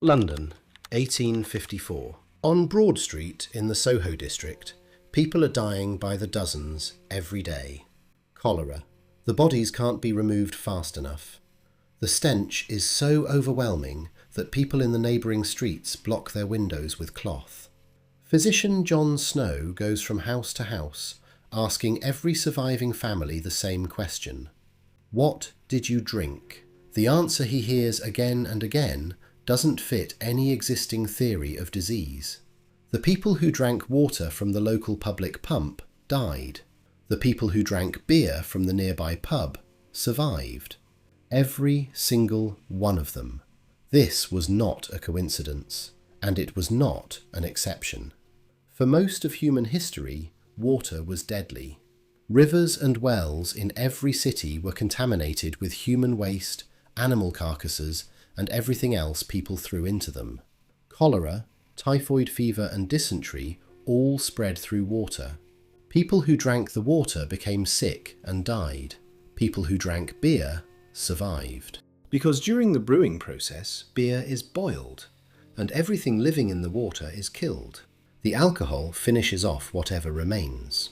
London, 1854. On Broad Street in the Soho district, people are dying by the dozens every day. Cholera. The bodies can't be removed fast enough. The stench is so overwhelming that people in the neighbouring streets block their windows with cloth. Physician John Snow goes from house to house, asking every surviving family the same question. What did you drink? The answer he hears again and again doesn't fit any existing theory of disease. The people who drank water from the local public pump died. The people who drank beer from the nearby pub survived. Every single one of them. This was not a coincidence, and it was not an exception. For most of human history, water was deadly. Rivers and wells in every city were contaminated with human waste, animal carcasses, and everything else people threw into them. Cholera, typhoid fever, and dysentery all spread through water. People who drank the water became sick and died. People who drank beer survived. Because during the brewing process, beer is boiled, and everything living in the water is killed. The alcohol finishes off whatever remains.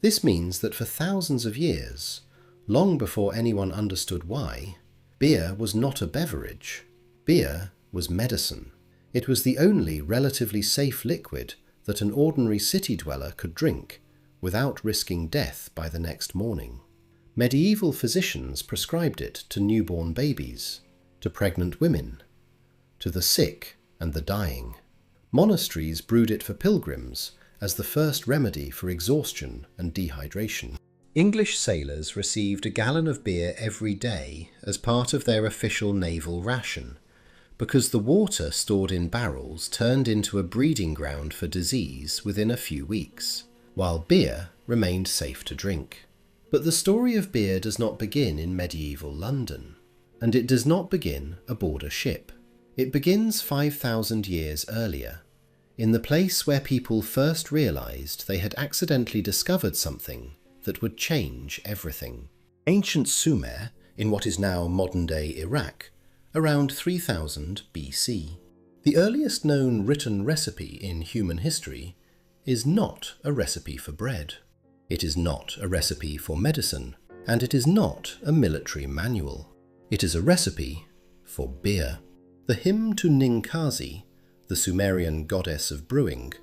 This means that for thousands of years, long before anyone understood why, beer was not a beverage. Beer was medicine. It was the only relatively safe liquid that an ordinary city dweller could drink without risking death by the next morning. Medieval physicians prescribed it to newborn babies, to pregnant women, to the sick and the dying. Monasteries brewed it for pilgrims as the first remedy for exhaustion and dehydration. English sailors received a gallon of beer every day as part of their official naval ration, because the water stored in barrels turned into a breeding ground for disease within a few weeks, while beer remained safe to drink. But the story of beer does not begin in medieval London, and it does not begin aboard a ship. It begins 5,000 years earlier, in the place where people first realized they had accidentally discovered something that would change everything. Ancient Sumer, in what is now modern-day Iraq, around 3000 BC. The earliest known written recipe in human history is not a recipe for bread. It is not a recipe for medicine, and it is not a military manual. It is a recipe for beer. The hymn to Ninkasi, the Sumerian goddess of brewing,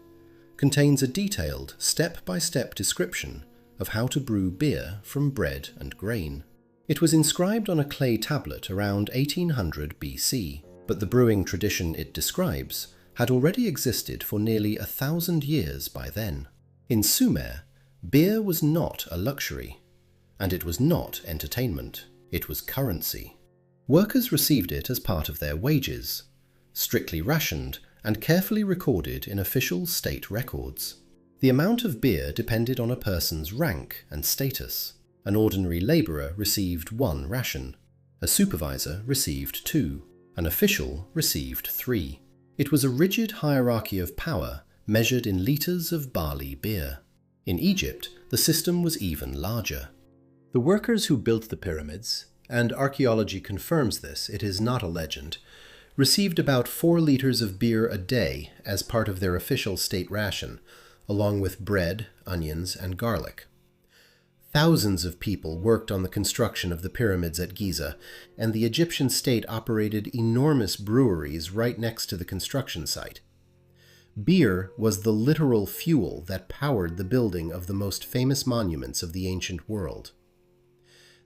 contains a detailed step-by-step description of how to brew beer from bread and grain. It was inscribed on a clay tablet around 1800 BC, but the brewing tradition it describes had already existed for nearly 1,000 years by then. In Sumer, beer was not a luxury, and it was not entertainment. It was currency. Workers received it as part of their wages, strictly rationed and carefully recorded in official state records. The amount of beer depended on a person's rank and status. An ordinary labourer received 1 ration, a supervisor received 2, an official received 3. It was a rigid hierarchy of power measured in litres of barley beer. In Egypt, the system was even larger. The workers who built the pyramids, and archaeology confirms this, it is not a legend, received about 4 litres of beer a day as part of their official state ration, along with bread, onions, and garlic. Thousands of people worked on the construction of the pyramids at Giza, and the Egyptian state operated enormous breweries right next to the construction site. Beer was the literal fuel that powered the building of the most famous monuments of the ancient world.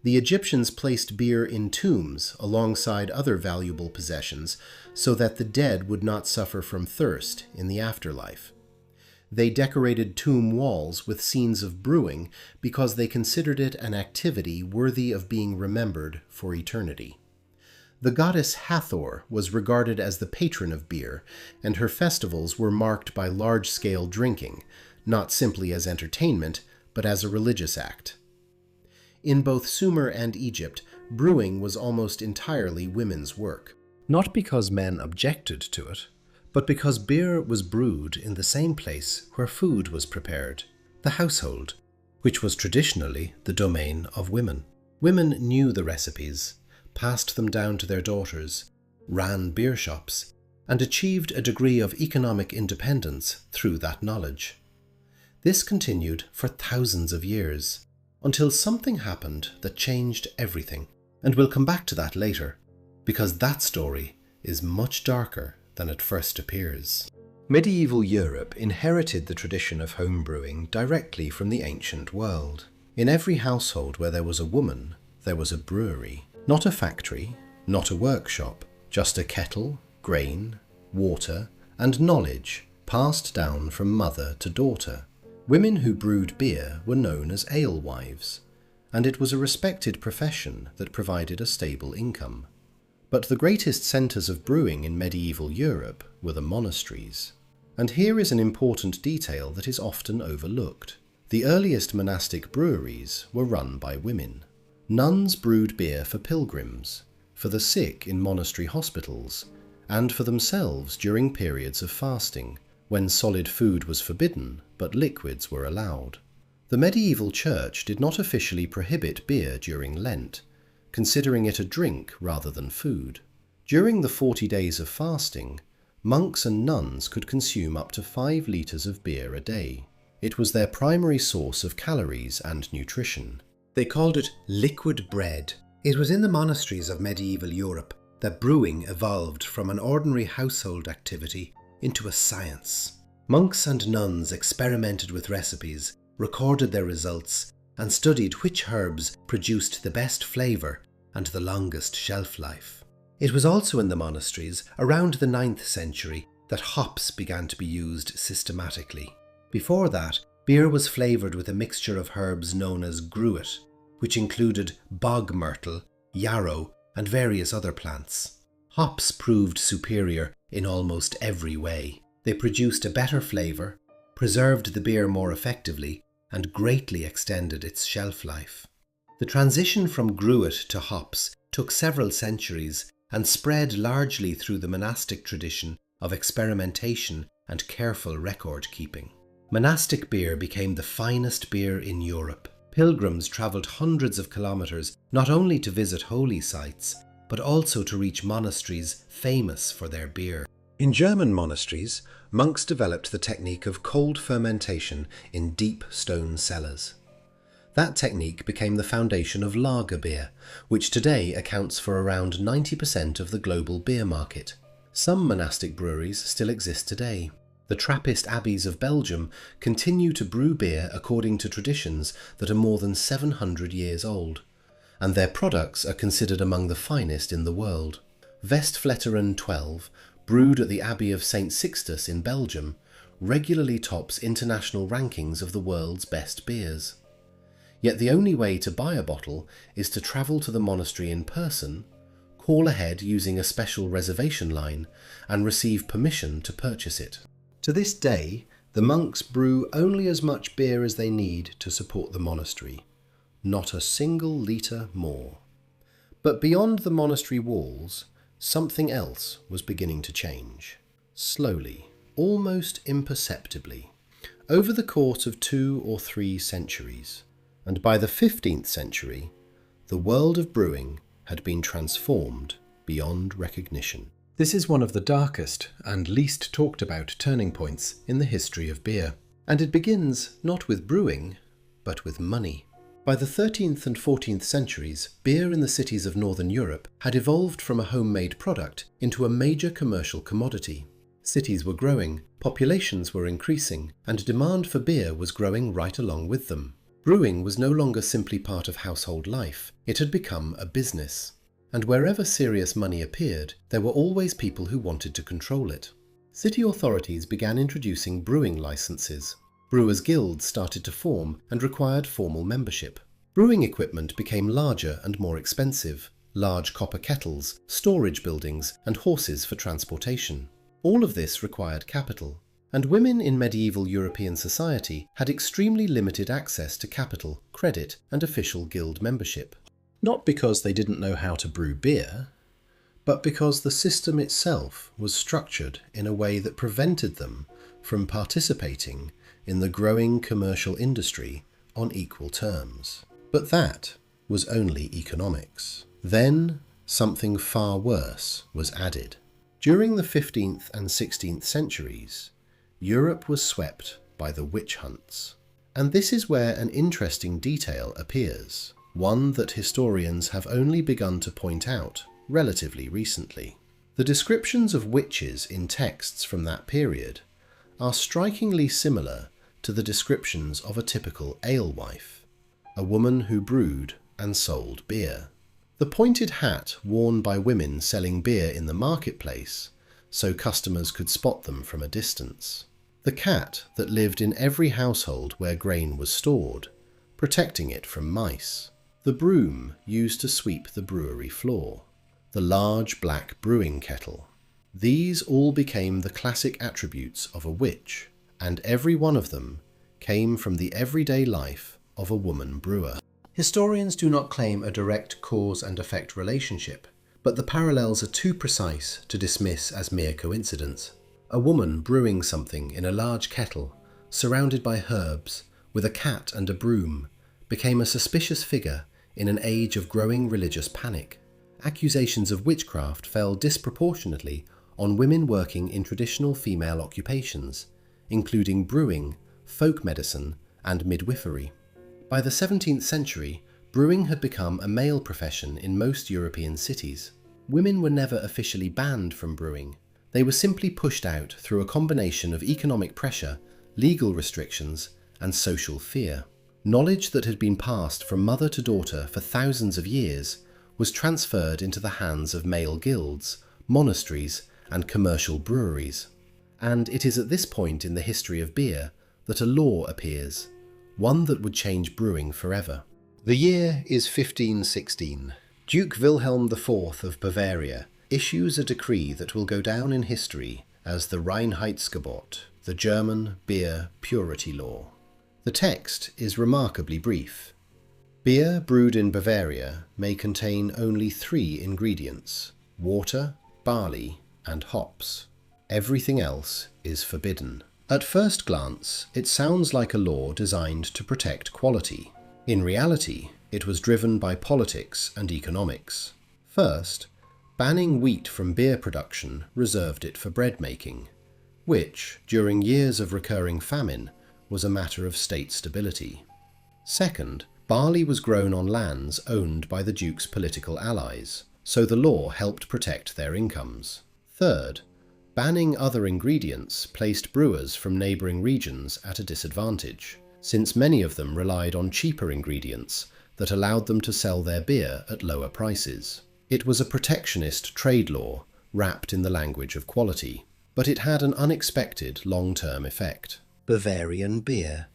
The Egyptians placed beer in tombs alongside other valuable possessions so that the dead would not suffer from thirst in the afterlife. They decorated tomb walls with scenes of brewing because they considered it an activity worthy of being remembered for eternity. The goddess Hathor was regarded as the patron of beer, and her festivals were marked by large-scale drinking, not simply as entertainment, but as a religious act. In both Sumer and Egypt, brewing was almost entirely women's work. Not because men objected to it, but because beer was brewed in the same place where food was prepared, the household, which was traditionally the domain of women. Women knew the recipes, passed them down to their daughters, ran beer shops, and achieved a degree of economic independence through that knowledge. This continued for thousands of years, until something happened that changed everything. And we'll come back to that later, because that story is much darker than it first appears. Medieval Europe inherited the tradition of home brewing directly from the ancient world. In every household where there was a woman, there was a brewery. Not a factory, not a workshop, just a kettle, grain, water, and knowledge passed down from mother to daughter. Women who brewed beer were known as alewives, and it was a respected profession that provided a stable income. But the greatest centres of brewing in medieval Europe were the monasteries. And here is an important detail that is often overlooked. The earliest monastic breweries were run by women. Nuns brewed beer for pilgrims, for the sick in monastery hospitals, and for themselves during periods of fasting, when solid food was forbidden but liquids were allowed. The medieval church did not officially prohibit beer during Lent, considering it a drink rather than food. During the 40 days of fasting, monks and nuns could consume up to 5 litres of beer a day. It was their primary source of calories and nutrition. They called it liquid bread. It was in the monasteries of medieval Europe that brewing evolved from an ordinary household activity into a science. Monks and nuns experimented with recipes, recorded their results, and studied which herbs produced the best flavour and the longest shelf life. It was also in the monasteries around the 9th century that hops began to be used systematically. Before that, beer was flavoured with a mixture of herbs known as brewed, which included bog myrtle, yarrow, and various other plants. Hops proved superior in almost every way. They produced a better flavour, preserved the beer more effectively, and greatly extended its shelf life. The transition from brewed to hops took several centuries and spread largely through the monastic tradition of experimentation and careful record-keeping. Monastic beer became the finest beer in Europe. Pilgrims travelled hundreds of kilometres not only to visit holy sites, but also to reach monasteries famous for their beer. In German monasteries, monks developed the technique of cold fermentation in deep stone cellars. That technique became the foundation of lager beer, which today accounts for around 90% of the global beer market. Some monastic breweries still exist today. The Trappist abbeys of Belgium continue to brew beer according to traditions that are more than 700 years old, and their products are considered among the finest in the world. Westvleteren 12, brewed at the Abbey of St. Sixtus in Belgium, regularly tops international rankings of the world's best beers. Yet the only way to buy a bottle is to travel to the monastery in person, call ahead using a special reservation line, and receive permission to purchase it. To this day, the monks brew only as much beer as they need to support the monastery, not a single litre more. But beyond the monastery walls, something else was beginning to change. Slowly, almost imperceptibly, over the course of 2 or 3 centuries. And by the 15th century, the world of brewing had been transformed beyond recognition. This is one of the darkest and least talked about turning points in the history of beer. And it begins not with brewing, but with money. By the 13th and 14th centuries, beer in the cities of Northern Europe had evolved from a homemade product into a major commercial commodity. Cities were growing, populations were increasing, and demand for beer was growing right along with them. Brewing was no longer simply part of household life, it had become a business. And wherever serious money appeared, there were always people who wanted to control it. City authorities began introducing brewing licenses. Brewers' guilds started to form and required formal membership. Brewing equipment became larger and more expensive. Large copper kettles, storage buildings, and horses for transportation. All of this required capital. And women in medieval European society had extremely limited access to capital, credit, and official guild membership. Not because they didn't know how to brew beer, but because the system itself was structured in a way that prevented them from participating in the growing commercial industry on equal terms. But that was only economics. Then something far worse was added: During the 15th and 16th centuries, Europe was swept by the witch hunts. And this is where an interesting detail appears, one that historians have only begun to point out relatively recently. The descriptions of witches in texts from that period are strikingly similar to the descriptions of a typical alewife, a woman who brewed and sold beer. The pointed hat worn by women selling beer in the marketplace so customers could spot them from a distance. The cat that lived in every household where grain was stored, protecting it from mice. The broom used to sweep the brewery floor. The large black brewing kettle. These all became the classic attributes of a witch, and every one of them came from the everyday life of a woman brewer. Historians do not claim a direct cause and effect relationship, but the parallels are too precise to dismiss as mere coincidence. A woman brewing something in a large kettle, surrounded by herbs, with a cat and a broom, became a suspicious figure in an age of growing religious panic. Accusations of witchcraft fell disproportionately on women working in traditional female occupations, including brewing, folk medicine, and midwifery. By the 17th century, brewing had become a male profession in most European cities. Women were never officially banned from brewing. They were simply pushed out through a combination of economic pressure, legal restrictions, and social fear. Knowledge that had been passed from mother to daughter for thousands of years was transferred into the hands of male guilds, monasteries, and commercial breweries. And it is at this point in the history of beer that a law appears, one that would change brewing forever. The year is 1516. Duke Wilhelm IV of Bavaria issues a decree that will go down in history as the Reinheitsgebot, the German beer purity law. The text is remarkably brief. Beer brewed in Bavaria may contain only 3 ingredients: water, barley, and hops. Everything else is forbidden. At first glance, it sounds like a law designed to protect quality. In reality, it was driven by politics and economics. First, banning wheat from beer production reserved it for bread making, which, during years of recurring famine, was a matter of state stability. Second, barley was grown on lands owned by the Duke's political allies, so the law helped protect their incomes. Third, banning other ingredients placed brewers from neighbouring regions at a disadvantage, since many of them relied on cheaper ingredients that allowed them to sell their beer at lower prices. It was a protectionist trade law wrapped in the language of quality, but it had an unexpected long-term effect. Bavarian beer,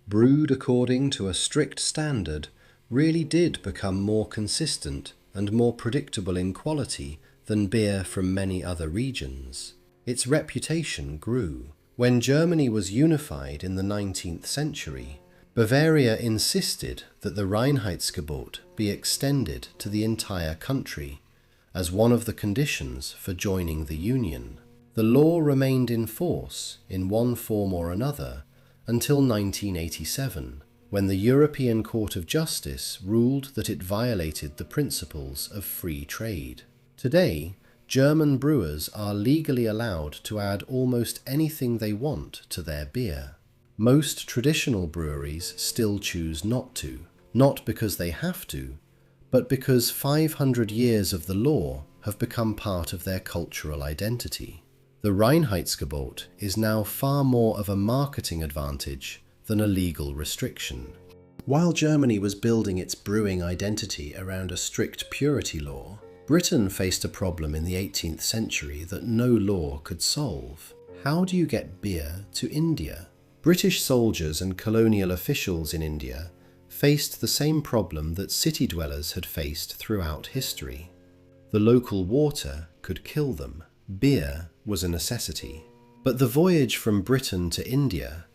brewed according to a strict standard, really did become more consistent and more predictable in quality than beer from many other regions. Its reputation grew. When Germany was unified in the 19th century, Bavaria insisted that the Reinheitsgebot be extended to the entire country as one of the conditions for joining the Union. The law remained in force in one form or another until 1987, when the European Court of Justice ruled that it violated the principles of free trade. Today, German brewers are legally allowed to add almost anything they want to their beer. Most traditional breweries still choose not to, not because they have to, but because 500 years of the law have become part of their cultural identity. The Reinheitsgebot is now far more of a marketing advantage than a legal restriction. While Germany was building its brewing identity around a strict purity law, Britain faced a problem in the 18th century that no law could solve. How do you get beer to India? British soldiers and colonial officials in India faced the same problem that city dwellers had faced throughout history. The local water could kill them. Beer was a necessity. But the voyage from Britain to India,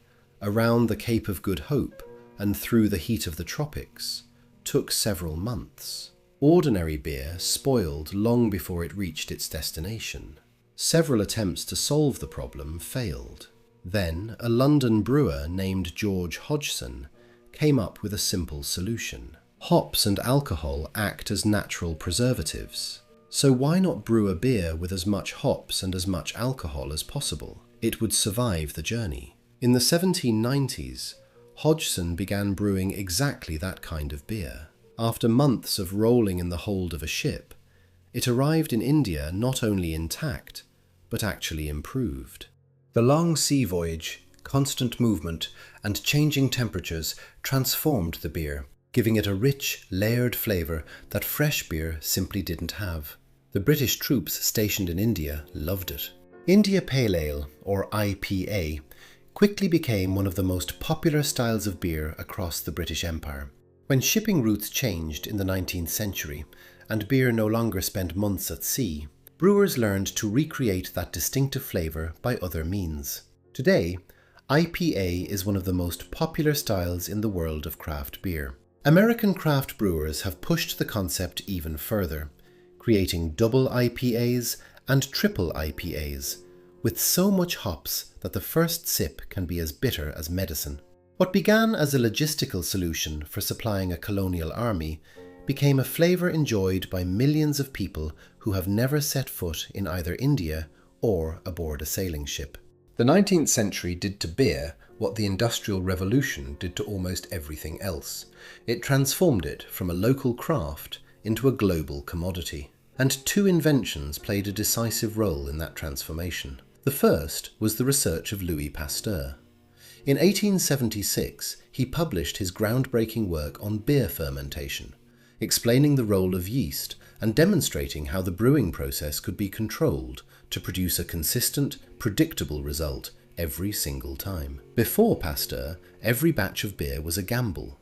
around the Cape of Good Hope and through the heat of the tropics, took several months. Ordinary beer spoiled long before it reached its destination. Several attempts to solve the problem failed. Then, a London brewer named George Hodgson came up with a simple solution. Hops and alcohol act as natural preservatives. So why not brew a beer with as much hops and as much alcohol as possible? It would survive the journey. In the 1790s, Hodgson began brewing exactly that kind of beer. After months of rolling in the hold of a ship, it arrived in India not only intact, but actually improved. The long sea voyage, constant movement, and changing temperatures transformed the beer, giving it a rich, layered flavour that fresh beer simply didn't have. The British troops stationed in India loved it. India Pale Ale, or IPA, quickly became one of the most popular styles of beer across the British Empire. When shipping routes changed in the 19th century, and beer no longer spent months at sea, brewers learned to recreate that distinctive flavour by other means. Today, IPA is one of the most popular styles in the world of craft beer. American craft brewers have pushed the concept even further, creating double IPAs and triple IPAs, with so much hops that the first sip can be as bitter as medicine. What began as a logistical solution for supplying a colonial army became a flavour enjoyed by millions of people who have never set foot in either India or aboard a sailing ship. The 19th century did to beer what the Industrial Revolution did to almost everything else. It transformed it from a local craft into a global commodity. And two inventions played a decisive role in that transformation. The first was the research of Louis Pasteur. In 1876, he published his groundbreaking work on beer fermentation, explaining the role of yeast and demonstrating how the brewing process could be controlled to produce a consistent, predictable result every single time. Before Pasteur, every batch of beer was a gamble.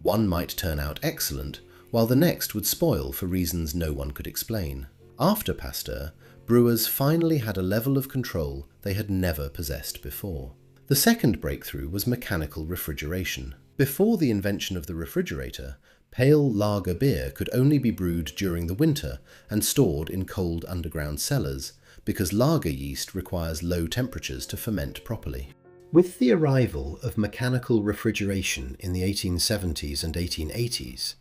One might turn out excellent, while the next would spoil for reasons no one could explain. After Pasteur, brewers finally had a level of control they had never possessed before. The second breakthrough was mechanical refrigeration. Before the invention of the refrigerator, pale lager beer could only be brewed during the winter and stored in cold underground cellars, because lager yeast requires low temperatures to ferment properly. With the arrival of mechanical refrigeration in the 1870s and 1880s,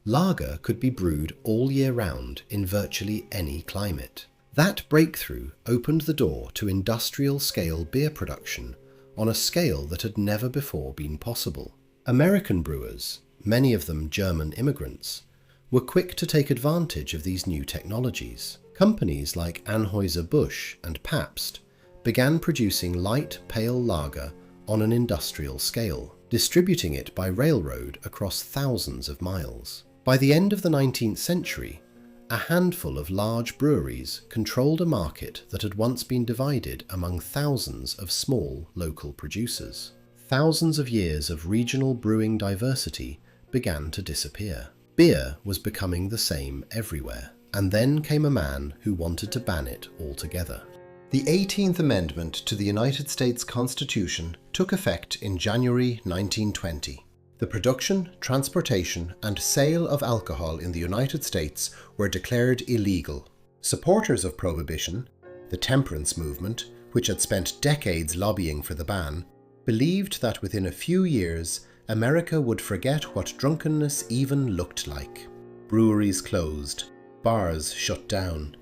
lager could be brewed all year round in virtually any climate. That breakthrough opened the door to industrial-scale beer production on a scale that had never before been possible. American brewers, many of them German immigrants, were quick to take advantage of these new technologies. Companies like Anheuser-Busch and Pabst began producing light, pale lager on an industrial scale, distributing it by railroad across thousands of miles. By the end of the 19th century, a handful of large breweries controlled a market that had once been divided among thousands of small local producers. Thousands of years of regional brewing diversity began to disappear. Beer was becoming the same everywhere, and then came a man who wanted to ban it altogether. The 18th Amendment to the United States Constitution took effect in January 1920. The production, transportation, and sale of alcohol in the United States were declared illegal. Supporters of Prohibition, the temperance movement, which had spent decades lobbying for the ban, believed that within a few years, America would forget what drunkenness even looked like. Breweries closed, bars shut down.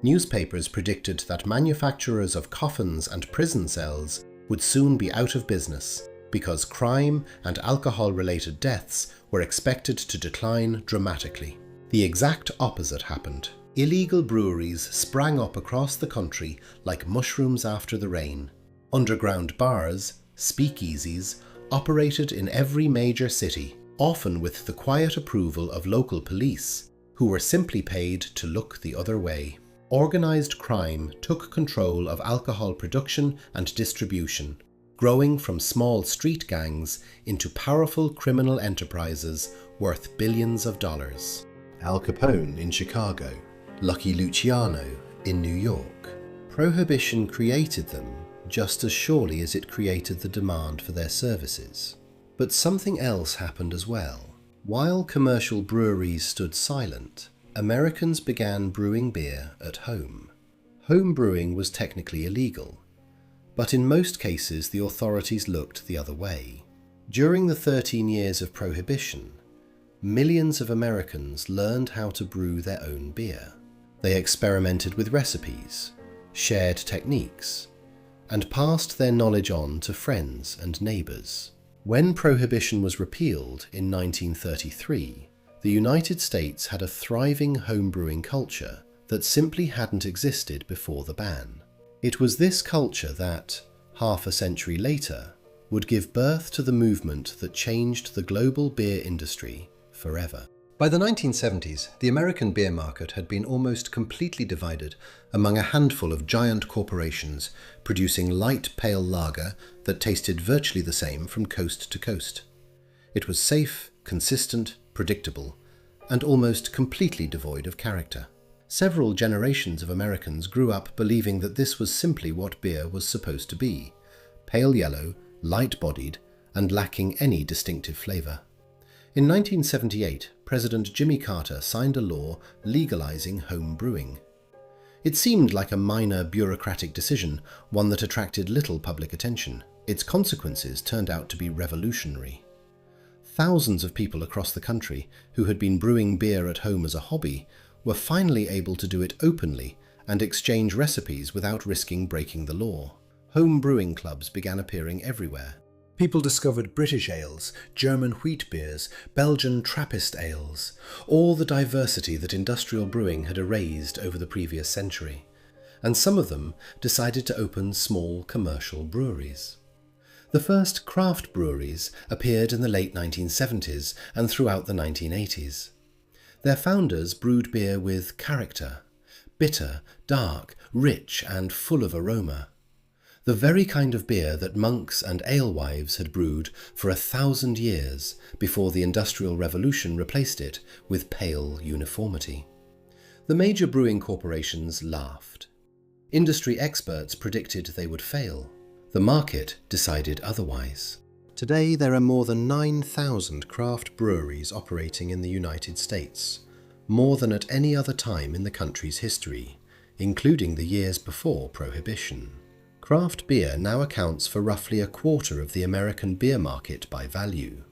Newspapers predicted that manufacturers of coffins and prison cells would soon be out of business, because crime and alcohol-related deaths were expected to decline dramatically. The exact opposite happened. Illegal breweries sprang up across the country like mushrooms after the rain. Underground bars, speakeasies, operated in every major city, often with the quiet approval of local police, who were simply paid to look the other way. Organised crime took control of alcohol production and distribution, growing from small street gangs into powerful criminal enterprises worth billions of dollars. Al Capone in Chicago, Lucky Luciano in New York. Prohibition created them just as surely as it created the demand for their services. But something else happened as well. While commercial breweries stood silent, Americans began brewing beer at home. Home brewing was technically illegal, but in most cases the authorities looked the other way. During the 13 years of Prohibition, millions of Americans learned how to brew their own beer. They experimented with recipes, shared techniques, and passed their knowledge on to friends and neighbours. When Prohibition was repealed in 1933, the United States had a thriving homebrewing culture that simply hadn't existed before the ban. It was this culture that, half a century later, would give birth to the movement that changed the global beer industry forever. By the 1970s, the American beer market had been almost completely divided among a handful of giant corporations producing light pale lager that tasted virtually the same from coast to coast. It was safe, consistent, predictable, and almost completely devoid of character. Several generations of Americans grew up believing that this was simply what beer was supposed to be: pale yellow, light-bodied, and lacking any distinctive flavour. In 1978, President Jimmy Carter signed a law legalizing home brewing. It seemed like a minor bureaucratic decision, one that attracted little public attention. Its consequences turned out to be revolutionary. Thousands of people across the country who had been brewing beer at home as a hobby were finally able to do it openly and exchange recipes without risking breaking the law. Home brewing clubs began appearing everywhere. People discovered British ales, German wheat beers, Belgian Trappist ales, all the diversity that industrial brewing had erased over the previous century, and some of them decided to open small commercial breweries. The first craft breweries appeared in the late 1970s and throughout the 1980s. Their founders brewed beer with character, bitter, dark, rich, and full of aroma. The very kind of beer that monks and alewives had brewed for 1,000 years before the Industrial Revolution replaced it with pale uniformity. The major brewing corporations laughed. Industry experts predicted they would fail. The market decided otherwise. Today there are more than 9,000 craft breweries operating in the United States, more than at any other time in the country's history, including the years before Prohibition. Craft beer now accounts for roughly a quarter of the American beer market by value.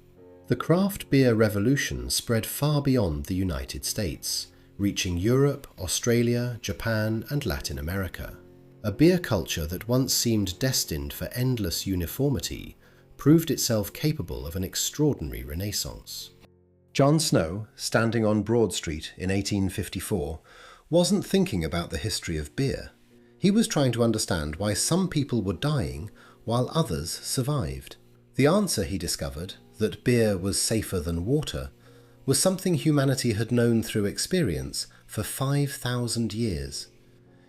The craft beer revolution spread far beyond the United States, reaching Europe, Australia, Japan, and Latin America. A beer culture that once seemed destined for endless uniformity proved itself capable of an extraordinary renaissance. John Snow, standing on Broad Street in 1854, wasn't thinking about the history of beer. He was trying to understand why some people were dying while others survived. The answer, he discovered, that beer was safer than water, was something humanity had known through experience for 5,000 years.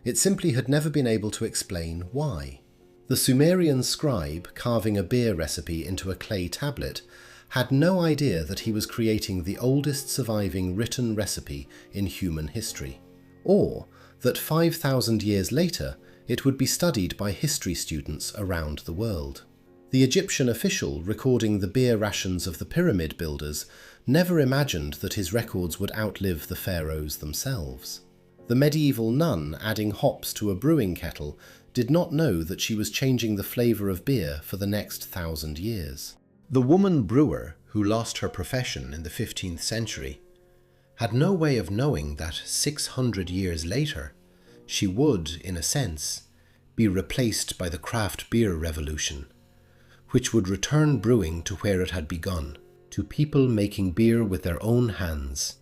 It simply had never been able to explain why. The Sumerian scribe carving a beer recipe into a clay tablet had no idea that he was creating the oldest surviving written recipe in human history, or that 5,000 years later it would be studied by history students around the world. The Egyptian official recording the beer rations of the pyramid builders never imagined that his records would outlive the pharaohs themselves. The medieval nun adding hops to a brewing kettle did not know that she was changing the flavour of beer for the next 1,000 years. The woman brewer who lost her profession in the 15th century had no way of knowing that 600 years later she would, in a sense, be replaced by the craft beer revolution, which would return brewing to where it had begun, to people making beer with their own hands,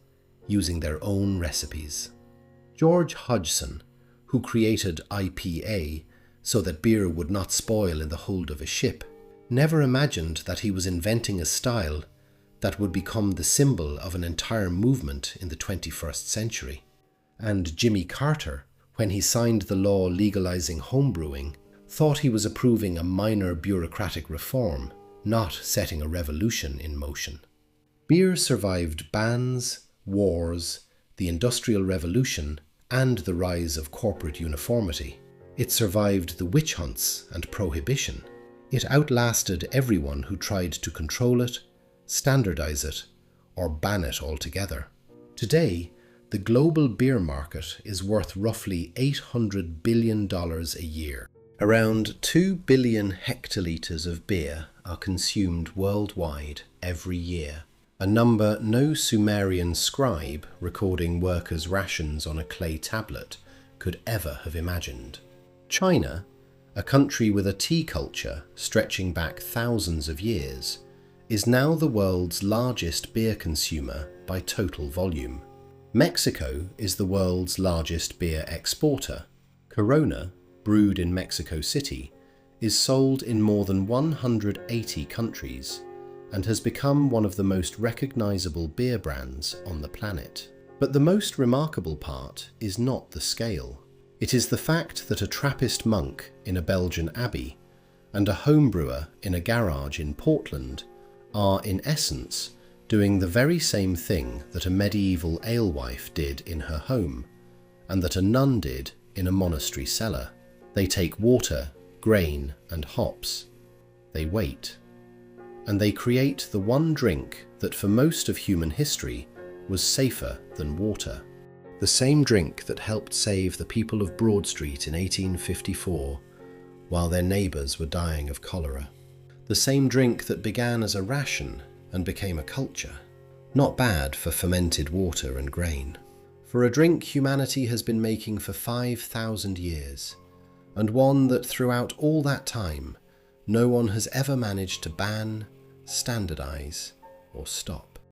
using their own recipes. George Hodgson, who created IPA so that beer would not spoil in the hold of a ship, never imagined that he was inventing a style that would become the symbol of an entire movement in the 21st century. And Jimmy Carter, when he signed the law legalizing homebrewing, thought he was approving a minor bureaucratic reform, not setting a revolution in motion. Beer survived bans, wars, the Industrial Revolution, and the rise of corporate uniformity. It survived the witch hunts and Prohibition. It outlasted everyone who tried to control it, standardize it, or ban it altogether. Today, the global beer market is worth roughly $800 billion a year. Around 2 billion hectolitres of beer are consumed worldwide every year. a number no Sumerian scribe recording workers' rations on a clay tablet could ever have imagined. China, a country with a tea culture stretching back thousands of years, is now the world's largest beer consumer by total volume. Mexico is the world's largest beer exporter. Corona, brewed in Mexico City, is sold in more than 180 countries and has become one of the most recognizable beer brands on the planet. But the most remarkable part is not the scale. It is the fact that a Trappist monk in a Belgian abbey and a homebrewer in a garage in Portland are, in essence, doing the very same thing that a medieval alewife did in her home, and that a nun did in a monastery cellar. They take water, grain, and hops. They wait. And they create the one drink that for most of human history was safer than water. The same drink that helped save the people of Broad Street in 1854 while their neighbours were dying of cholera. The same drink that began as a ration and became a culture. Not bad for fermented water and grain. For a drink humanity has been making for 5,000 years, and one that throughout all that time no one has ever managed to ban, standardise, or stop.